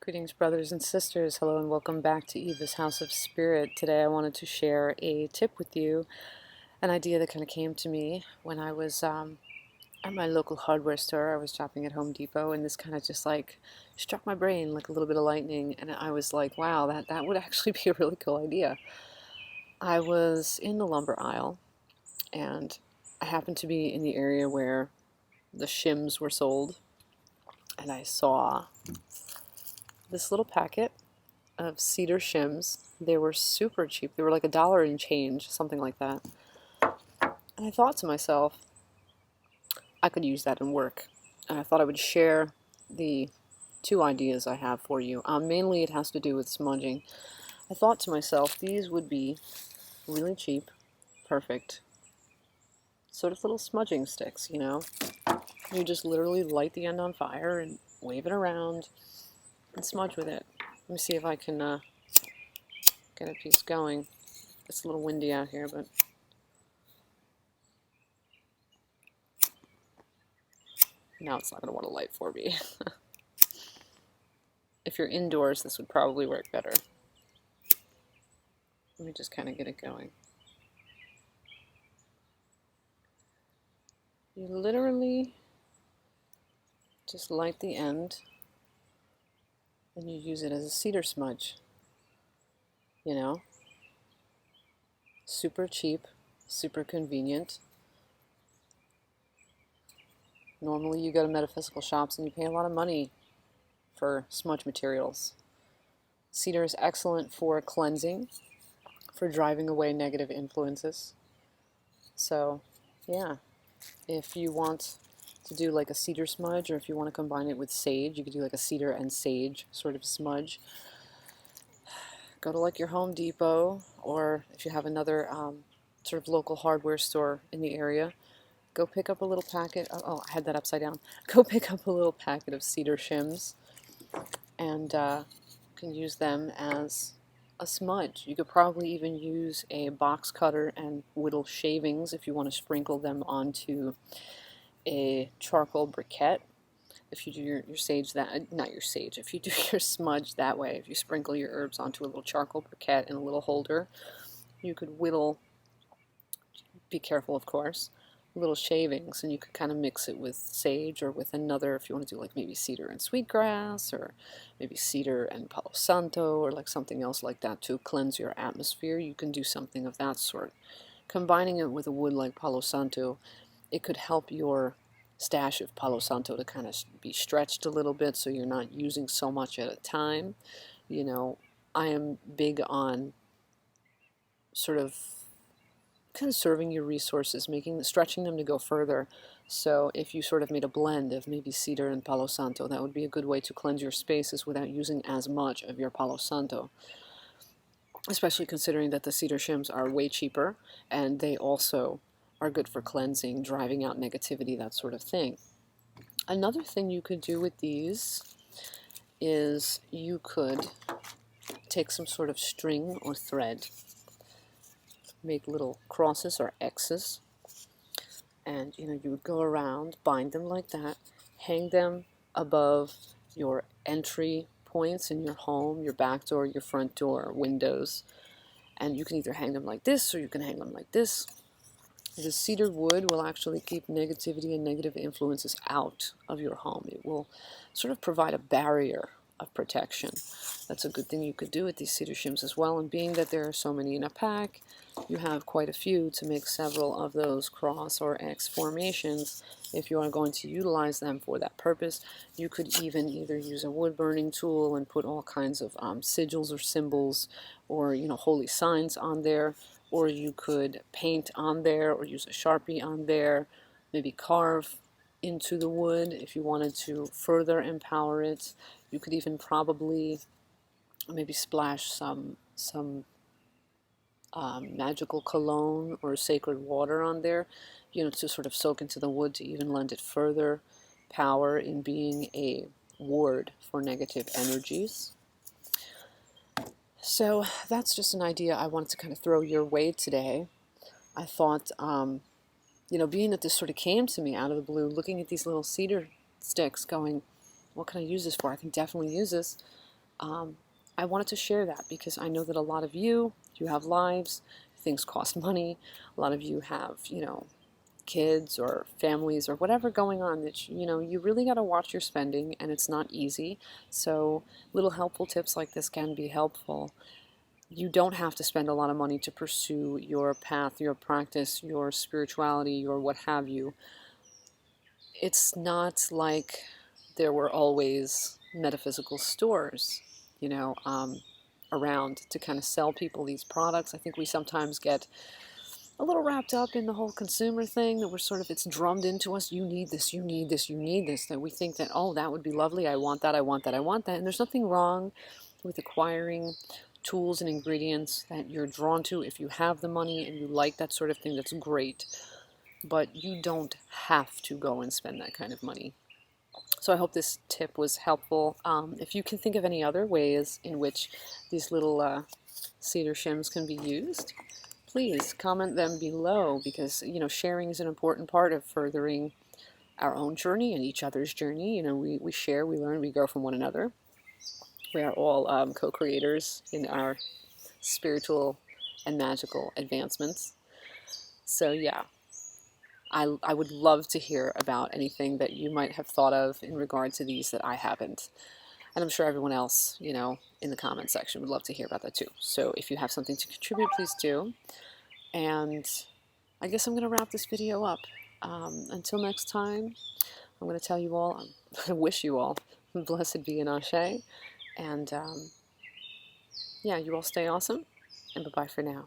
Greetings, brothers and sisters. Hello and welcome back to Eva's House of Spirit. Today I wanted to share a tip with you, an idea that kind of came to me when I was at my local hardware store. I was shopping at Home Depot, and this kind of just like struck my brain like a little bit of lightning, and I was like, wow, that would actually be a really cool idea. I was in the lumber aisle, and I happened to be in the area where the shims were sold, and I saw this little packet of Cedar Shims. They were super cheap. They were like $1 and change, something like that. And I thought to myself, I could use that in work. And I thought I would share the two ideas I have for you. Mainly it has to do with smudging. I thought to myself, these would be really cheap, perfect, sort of little smudging sticks, you know? You just literally light the end on fire and wave it around and smudge with it. Let me see if I can get a piece going. It's a little windy out here, but now it's not going to want to light for me. If you're indoors, this would probably work better. Let me just kind of get it going. You literally just light the end and you use it as a cedar smudge. You know? Super cheap, super convenient. Normally you go to metaphysical shops and you pay a lot of money for smudge materials. Cedar is excellent for cleansing, for driving away negative influences. So, yeah, if you want to do like a cedar smudge, or if you want to combine it with sage, you could do like a cedar and sage sort of smudge. Go to like your Home Depot, or if you have another sort of local hardware store in the area, go pick up a little packet. Oh, I had that upside down. Go pick up a little packet of Cedar Shims, and you can use them as a smudge. You could probably even use a box cutter and whittle shavings if you want to sprinkle them onto a charcoal briquette. If you do your sage that, not your sage, if you do your smudge that way, if you sprinkle your herbs onto a little charcoal briquette in a little holder, you could whittle, be careful of course, little shavings, and you could kind of mix it with sage or with another, if you want to do like maybe cedar and sweetgrass, or maybe cedar and palo santo, or like something else like that to cleanse your atmosphere. You can do something of that sort. Combining it with a wood like palo santo, it could help your stash of palo santo to kind of be stretched a little bit so you're not using so much at a time. You know, I am big on sort of conserving your resources, stretching them to go further. So if you sort of made a blend of maybe cedar and palo santo, that would be a good way to cleanse your spaces without using as much of your palo santo. Especially considering that the cedar shims are way cheaper, and they also are good for cleansing, driving out negativity, that sort of thing. Another thing you could do with these is you could take some sort of string or thread, make little crosses or X's, and you would go around, bind them like that, hang them above your entry points in your home, your back door, your front door, windows, and you can either hang them like this or you can hang them like this. The cedar wood will actually keep negativity and negative influences out of your home. It will sort of provide a barrier of protection. That's a good thing you could do with these cedar shims as well. And being that there are so many in a pack, you have quite a few to make several of those cross or X formations. If you are going to utilize them for that purpose, you could even either use a wood burning tool and put all kinds of sigils or symbols or holy signs on there, or you could paint on there or use a Sharpie on there, maybe carve into the wood if you wanted to further empower it. You could even probably maybe splash some magical cologne or sacred water on there, to sort of soak into the wood to even lend it further power in being a ward for negative energies. So that's just an idea I wanted to kind of throw your way today. I thought, being that this sort of came to me out of the blue, looking at these little cedar sticks going, what can I use this for? I can definitely use this I wanted to share that because I know that a lot of you have lives, things cost money, a lot of you have, kids or families or whatever going on that, you really got to watch your spending, and it's not easy. So little helpful tips like this can be helpful. You don't have to spend a lot of money to pursue your path, your practice, your spirituality, your what have you. It's not like there were always metaphysical stores, around to kind of sell people these products. I think we sometimes get a little wrapped up in the whole consumer thing, that we're sort of, it's drummed into us, you need this, you need this, you need this, that we think that, oh, that would be lovely, I want that, I want that, I want that. And there's nothing wrong with acquiring tools and ingredients that you're drawn to. If you have the money and you like that sort of thing, that's great. But you don't have to go and spend that kind of money. So I hope this tip was helpful. If you can think of any other ways in which these little cedar shims can be used, please comment them below, because sharing is an important part of furthering our own journey and each other's journey. We share, we learn, we grow from one another. We are all co-creators in our spiritual and magical advancements. So yeah, I would love to hear about anything that you might have thought of in regard to these that I haven't. And I'm sure everyone else, in the comment section would love to hear about that too. So if you have something to contribute, please do. And I guess I'm going to wrap this video up. Until next time, I'm going to tell you all, I wish you all blessed be in Ashe. And yeah, you all stay awesome, and bye-bye for now.